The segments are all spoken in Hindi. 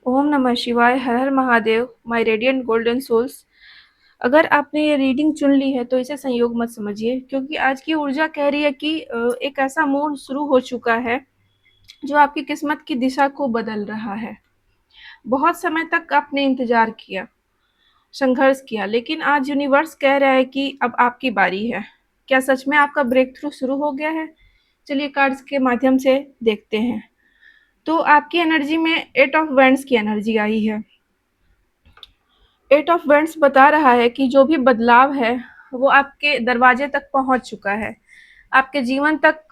ओम नमः शिवाय, हर हर Mahadev, my radiant golden souls. अगर आपने ये रीडिंग चुन ली है तो इसे संयोग मत समझिए, क्योंकि आज की ऊर्जा कह रही है कि एक ऐसा मोड़ शुरू हो चुका है जो आपकी किस्मत की दिशा को बदल रहा है। बहुत समय तक आपने इंतजार किया, संघर्ष किया, लेकिन आज यूनिवर्स कह रहा है कि अब आपकी बारी है। क्या सच में आपका ब्रेक थ्रू शुरू हो गया है? चलिए कार्ड्स के माध्यम से देखते हैं। तो आपकी एनर्जी में एट ऑफ वैंड्स की एनर्जी आई है। एट ऑफ वेंट्स बता रहा है कि जो भी बदलाव है वो आपके दरवाजे तक पहुंच चुका है, आपके जीवन तक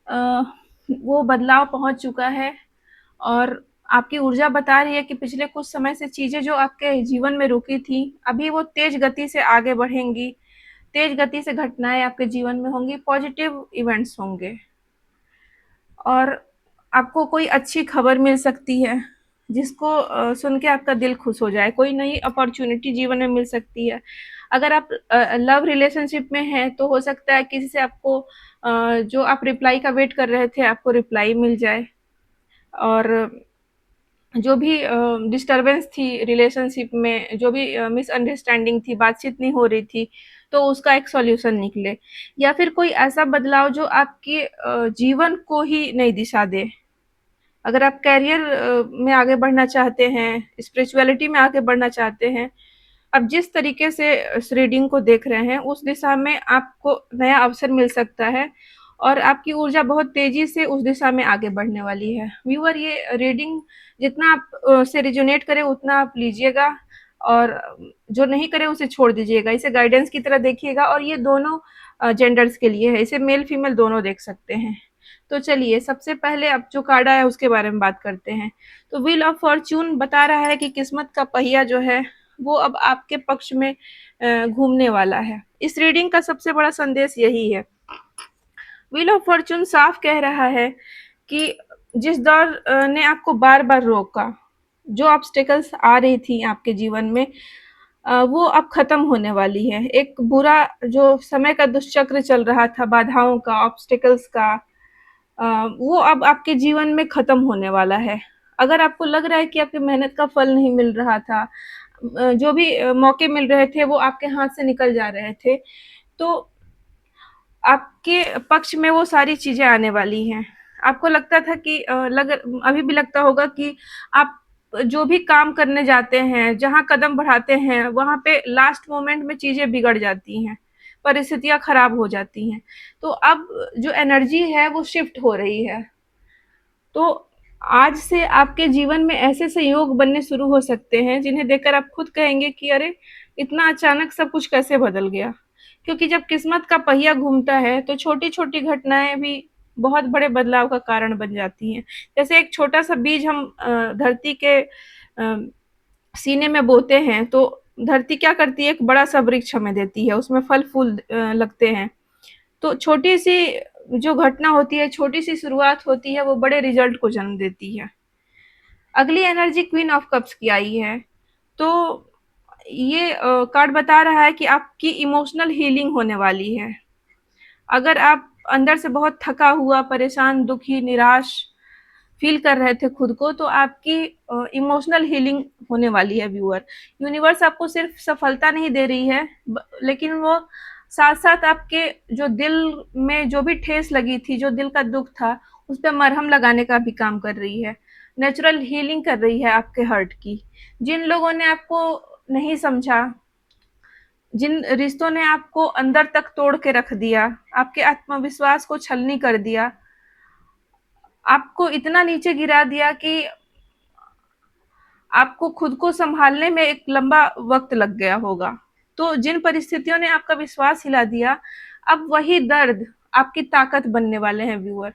अ, वो बदलाव पहुंच चुका है। और आपकी ऊर्जा बता रही है कि पिछले कुछ समय से चीजें जो आपके जीवन में रुकी थी, अभी वो तेज गति से आगे बढ़ेंगी। तेज गति से घटनाएं आपके जीवन में होंगी, पॉजिटिव इवेंट्स होंगे और आपको कोई अच्छी खबर मिल सकती है जिसको सुन के आपका दिल खुश हो जाए। कोई नई अपॉर्चुनिटी जीवन में मिल सकती है। अगर आप लव रिलेशनशिप में हैं तो हो सकता है किसी से आपको जो आप रिप्लाई का वेट कर रहे थे आपको रिप्लाई मिल जाए। और जो भी डिस्टरबेंस थी रिलेशनशिप में, जो भी मिसअंडरस्टैंडिंग थी, बातचीत नहीं हो रही थी, तो उसका एक सॉल्यूशन निकले। या फिर कोई ऐसा बदलाव जो आपके जीवन को ही नई दिशा दे। अगर आप करियर में आगे बढ़ना चाहते हैं, स्पिरिचुअलिटी में आगे बढ़ना चाहते हैं, आप जिस तरीके से इस रीडिंग को देख रहे हैं, उस दिशा में आपको नया अवसर मिल सकता है और आपकी ऊर्जा बहुत तेजी से उस दिशा में आगे बढ़ने वाली है। व्यूअर, ये रीडिंग जितना आप से रिजोनेट करे उतना आप लीजिएगा और जो नहीं करे उसे छोड़ दीजिएगा। इसे गाइडेंस की तरह देखिएगा और ये दोनों जेंडर्स के लिए है। इसे मेल फीमेल दोनों देख सकते हैं। तो चलिए सबसे पहले अब जो कार्ड आया है उसके बारे में बात करते हैं। तो व्हील ऑफ फॉर्च्यून बता रहा है कि किस्मत का पहिया जो है वो अब आपके पक्ष में घूमने वाला है। इस रीडिंग का सबसे बड़ा संदेश यही है। व्हील ऑफ फॉर्च्यून साफ कह रहा है कि जिस दौर ने आपको बार बार रोका, जो ऑब्स्टेकल्स आ रही थी आपके जीवन में, वो अब खत्म होने वाली है। एक बुरा जो समय का दुष्चक्र चल रहा था, बाधाओं का, ऑब्स्टेकल्स का, वो अब आपके जीवन में खत्म होने वाला है। अगर आपको लग रहा है कि आपकी मेहनत का फल नहीं मिल रहा था, जो भी मौके मिल रहे थे वो आपके हाथ से निकल जा रहे थे, तो आपके पक्ष में वो सारी चीजें आने वाली हैं। आपको लगता था कि अभी भी लगता होगा कि आप जो भी काम करने जाते हैं, जहाँ कदम बढ़ाते हैं, वहाँ पे लास्ट मोमेंट में चीजें बिगड़ जाती हैं, परिस्थितियाँ खराब हो जाती हैं। तो अब जो एनर्जी है वो शिफ्ट हो रही है। तो आज से आपके जीवन में ऐसे संयोग बनने शुरू हो सकते हैं जिन्हें देखकर आप खुद कहेंगे कि अरे! इतना अचानक सब कुछ कैसे बदल गया? क्योंकि जब किस्मत का पहिया घूमता है तो छोटी-छोटी घटनाएँ भी बहुत बड़े बदलाव का कारण बन जाती हैं। जैसे एक छोटा-सा बीज हम धरती के सीने में बोते हैं तो धरती क्या करती है, एक बड़ा-सा वृक्ष हमें देती है, उसमें फल-फूल लगते हैं। तो छोटी-सी जो घटना होती है, छोटी-सी शुरुआत होती है, वो बड़े रिज़ल्ट को जन्म देती है। अगली एनर्जी क्वीन ऑफ कप्स की आई है। तो ये कार्ड बता रहा है कि आपकी इमोशनल हीलिंग होने वाली है। अगर आप अंदर से बहुत थका हुआ, परेशान, दुखी, निराश फ़ील कर रहे थे खुद को, तो आपकी इमोशनल हीलिंग होने वाली है व्यूअर। यूनिवर्स आपको सिर्फ़ सफलता नहीं दे रही है, लेकिन वो साथ-साथ आपके जो दिल में जो भी ठेस लगी थी, जो दिल का दुःख था, उस पे मरहम लगाने का भी काम कर रही है। नेचुरल हीलिंग कर रही है आपके हर्ट की। जिन लोगों ने आपको नहीं समझा, जिन रिश्तों ने आपको अंदर तक तोड़ के रख दिया, आपके आत्मविश्वास को छलनी कर दिया, आपको इतना नीचे गिरा दिया कि आपको खुद को सँभालने में एक लंबा वक़्त लग गया होगा। तो जिन परिस्थितियों ने आपका विश्वास हिला दिया, अब वही दर्द आपकी ताकत बनने वाले हैं व्यूअर।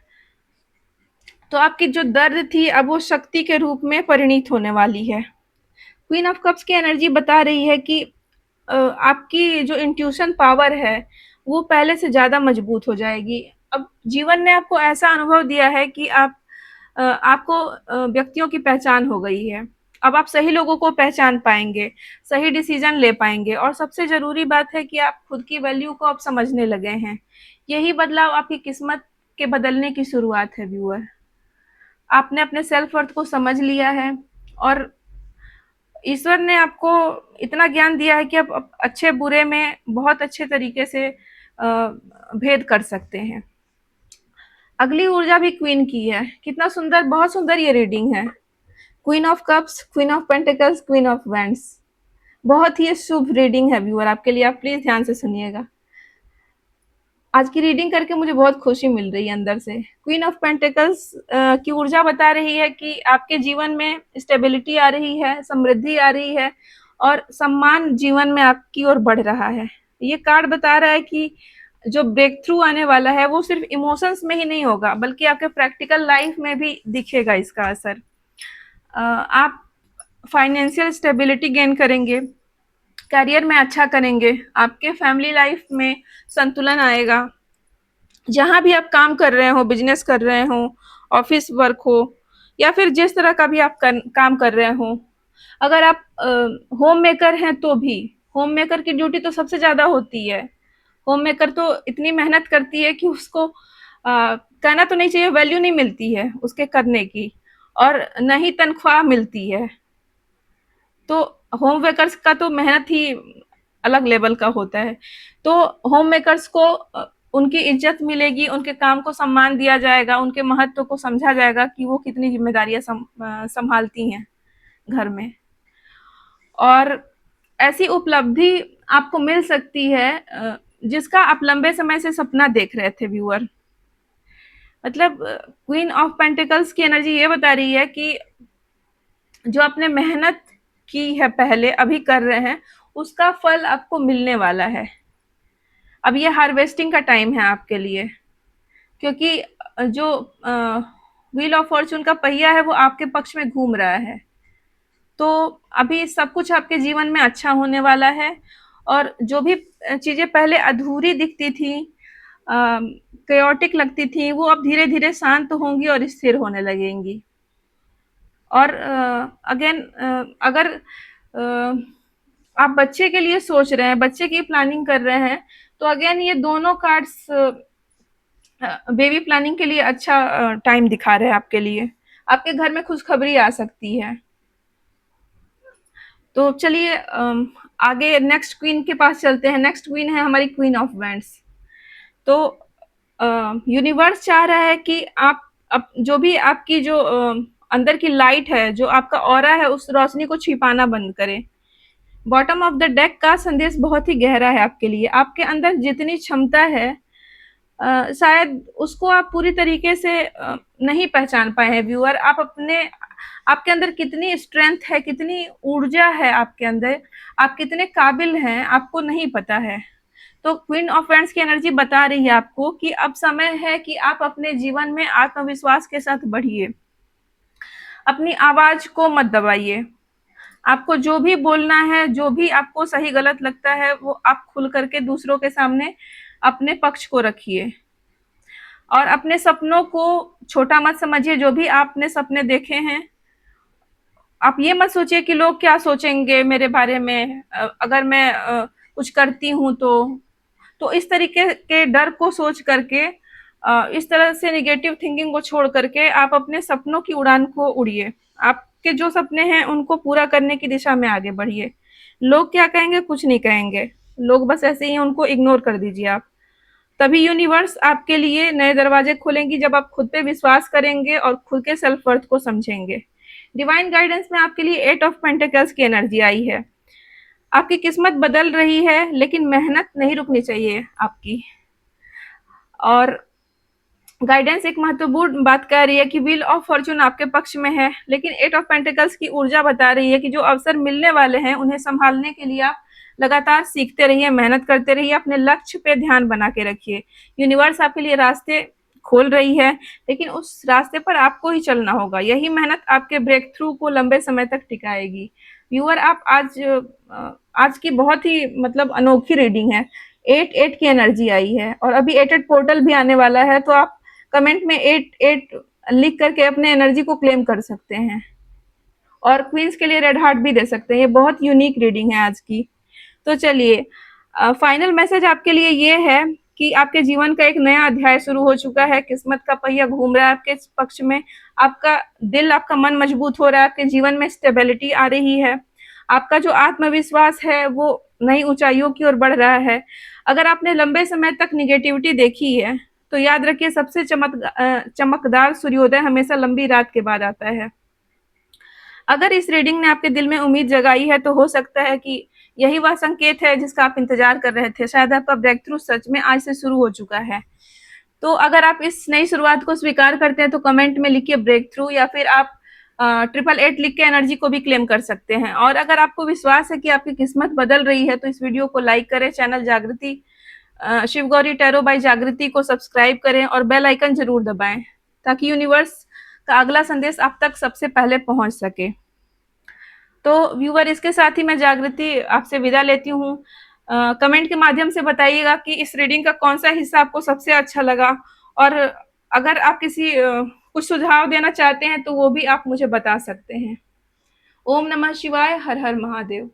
तो आपकी जो दर्द थी अब वो शक्ति के रूप में परिणित होने वाली है। क्वीन ऑफ कप्स की एनर्जी बता रही है कि आपकी जो इंट्यूशन पावर है, वो पहले से ज़्यादा मजबूत हो जाएगी। अब जीवन ने आपको ऐसा अनुभव दिया है कि आपको व्यक्तियों की पहचान हो गई है। अब आप सही लोगों को पहचान पाएँगे, सही डिसीज़न ले पाएँगे और सबसे ज़रूरी बात है कि आप खुद की वैल्यू को अब समझने लगे हैं। यही बदलाव आपकी किस्मत के बदलने की शुरुआत है व्यूअर। आपने अपने सेल्फ वर्थ को समझ लिया है और ईश्वर ने आपको इतना ज्ञान दिया है कि आप अच्छे बुरे में बहुत अच्छे तरीके से भेद कर सकते हैं। अगली ऊर्जा भी क्वीन की है। कितना सुंदर, बहुत सुंदर ये रीडिंग है। Queen of cups, queen of pentacles, queen of wands. बहुत ही शुभ रीडिंग है व्यूअर आपके लिए, आप प्लीज ध्यान से सुनिएगा। आज की रीडिंग करके मुझे बहुत खुशी मिल रही है अंदर से। क्वीन ऑफ पेंटिकल्स की ऊर्जा बता रही है कि आपके जीवन में स्टेबिलिटी आ रही है, समृद्धि आ रही है और सम्मान जीवन में आपकी ओर बढ़ रहा है। ये कार्ड बता रहा है कि जो ब्रेक थ्रू आने वाला है वो सिर्फ इमोशंस में ही नहीं होगा, बल्कि आपके प्रैक्टिकल लाइफ में भी दिखेगा इसका असर। आप फाइनेंशियल स्टेबिलिटी गेन करेंगे, करियर में अच्छा करेंगे, आपके फैमिली लाइफ में संतुलन आएगा। जहाँ भी आप काम कर रहे हो, बिजनेस कर रहे हो, ऑफिस वर्क हो या फिर जिस तरह का भी आप काम कर रहे हो, अगर आप होम मेकर हैं तो भी, होम मेकर की ड्यूटी तो सबसे ज्यादा होती है। होम मेकर तो इतनी मेहनत करती है कि उसको कहना तो नहीं चाहिए, वैल्यू नहीं मिलती है उसके करने की, और न ही तनख्वाह मिलती है। तो होम मेकर्स का तो मेहनत ही अलग लेवल का होता है। तो होम मेकर्स को उनकी इज्जत मिलेगी, उनके काम को सम्मान दिया जाएगा, उनके महत्व को समझा जाएगा कि वो कितनी जिम्मेदारियां संभालती हैं घर में। और ऐसी उपलब्धि आपको मिल सकती है जिसका आप लंबे समय से सपना देख रहे थे व्यूअर। मतलब क्वीन ऑफ पेंटिकल्स की एनर्जी ये बता रही है कि जो आपने मेहनत की है पहले, अभी कर रहे हैं, उसका फल आपको मिलने वाला है। अब ये हार्वेस्टिंग का टाइम है आपके लिए, क्योंकि जो व्हील ऑफ फॉर्चून का पहिया है वो आपके पक्ष में घूम रहा है। तो अभी सब कुछ आपके जीवन में अच्छा होने वाला है, और जो भी चीजें पहले अधूरी दिखती थी, chaotic लगती थी, वो अब धीरे धीरे शांत होंगी और स्थिर होने लगेंगी। और अगेन अगर आप बच्चे के लिए सोच रहे हैं, बच्चे की प्लानिंग कर रहे हैं, तो अगेन ये दोनों कार्ड्स बेबी प्लानिंग के लिए अच्छा टाइम दिखा रहे हैं आपके लिए। आपके घर में खुशखबरी आ सकती है। तो चलिए आगे नेक्स्ट क्वीन के पास चलते हैं। नेक्स्ट क्वीन है हमारी क्वीन ऑफ वैंड्स। तो यूनिवर्स चाह रहा है कि आप जो भी आपकी जो अंदर की लाइट है, जो आपका ऑरा है, उस रोशनी को छिपाना बंद करें। बॉटम ऑफ द डेक का संदेश बहुत ही गहरा है आपके लिए। आपके अंदर जितनी क्षमता है, शायद उसको आप पूरी तरीके से नहीं पहचान पाए हैं व्यूअर। आपके अंदर कितनी स्ट्रेंथ है, कितनी ऊर्जा है आपके अंदर, आप कितने काबिल हैं, आपको नहीं पता है। तो क्वीन ऑफ वैंड्स की एनर्जी बता रही है आपको कि अब समय है कि आप अपने जीवन में आत्मविश्वास के साथ बढ़िए। अपनी आवाज को मत दबाइए। आपको जो भी बोलना है, जो भी आपको सही गलत लगता है, वो आप खुल करके दूसरों के सामने अपने पक्ष को रखिए। और अपने सपनों को छोटा मत समझिए। जो भी आपने सपने देखे हैं, आप ये मत सोचिए कि लोग क्या सोचेंगे मेरे बारे में, अगर मैं कुछ करती हूँ तो इस तरीके के डर को सोच करके, इस तरह से निगेटिव थिंकिंग को छोड़ करके आप अपने सपनों की उड़ान को उड़िए। आपके जो सपने हैं उनको पूरा करने की दिशा में आगे बढ़िए। लोग क्या कहेंगे, कुछ नहीं कहेंगे। लोग बस ऐसे ही हैं, उनको इग्नोर कर दीजिए आप। तभी यूनिवर्स आपके लिए नए दरवाजे खोलेंगी जब आप खुद पे विश्वास करेंगे और खुद के सेल्फ वर्थ को समझेंगे। डिवाइन गाइडेंस में आपके लिए 8 ऑफ पेंटिकल्स की एनर्जी आई है। आपकी किस्मत बदल रही है, लेकिन मेहनत नहीं रुकनी चाहिए आपकी। और गाइडेंस एक महत्वपूर्ण बात कह रही है कि व्हील ऑफ फॉर्चून आपके पक्ष में है, लेकिन 8 ऑफ पेंटिकल्स की ऊर्जा बता रही है कि जो अवसर मिलने वाले हैं उन्हें संभालने के लिए आप लगातार सीखते रहिए, मेहनत करते रहिए, अपने लक्ष्य पे ध्यान बना के रखिए। यूनिवर्स आपके लिए रास्ते खोल रही है, लेकिन उस रास्ते पर आपको ही चलना होगा। यही मेहनत आपके ब्रेक थ्रू को लंबे समय तक टिकाएगी। व्यूअर, आप आज की बहुत ही मतलब अनोखी रीडिंग है। 8 की एनर्जी आई है और अभी 8 पोर्टल भी आने वाला है, तो आप कमेंट में 8 लिख करके अपने एनर्जी को क्लेम कर सकते हैं, और क्वींस के लिए रेड हार्ट भी दे सकते हैं। ये बहुत यूनिक रीडिंग है आज की। तो चलिए, फाइनल मैसेज आपके लिए ये है कि आपके जीवन का एक नया अध्याय शुरू हो चुका है। किस्मत का पहिया घूम रहा है आपके पक्ष में। आपका दिल, आपका मन मजबूत हो रहा है, आपके जीवन में स्टेबिलिटी आ रही है, आपका जो आत्मविश्वास है वो नई ऊंचाइयों की ओर बढ़ रहा है। अगर आपने लंबे समय तक निगेटिविटी देखी है, तो याद रखिए सबसे चमकदार सूर्योदय हमेशा लंबी रात के बाद आता है। अगर इस रीडिंग ने आपके दिल में उम्मीद जगाई है, तो हो सकता है कि यही वह संकेत है जिसका आप इंतजार कर रहे थे। शायद आपका ब्रेक थ्रू सच में आज से शुरू हो चुका है। तो अगर आप इस नई शुरुआत को स्वीकार करते हैं, तो कमेंट में लिखिए ब्रेक थ्रू, या फिर आप 888 लिख के एनर्जी को भी क्लेम कर सकते हैं। और अगर आपको विश्वास है कि आपकी किस्मत बदल रही है, तो इस वीडियो को लाइक करें, चैनल जागृति शिव गौरी टैरो बाय जागृति को सब्सक्राइब करें और बेल आइकन जरूर दबाएं, ताकि यूनिवर्स का अगला संदेश आप तक सबसे पहले पहुंच सके। तो व्यूअर, इसके साथ ही मैं जागृति आपसे विदा लेती हूँ। कमेंट के माध्यम से बताइएगा कि इस रीडिंग का कौन सा हिस्सा आपको सबसे अच्छा लगा, और अगर आप किसी कुछ सुझाव देना चाहते हैं, तो वो भी आप मुझे बता सकते हैं। ओम नमः शिवाय, हर हर महादेव।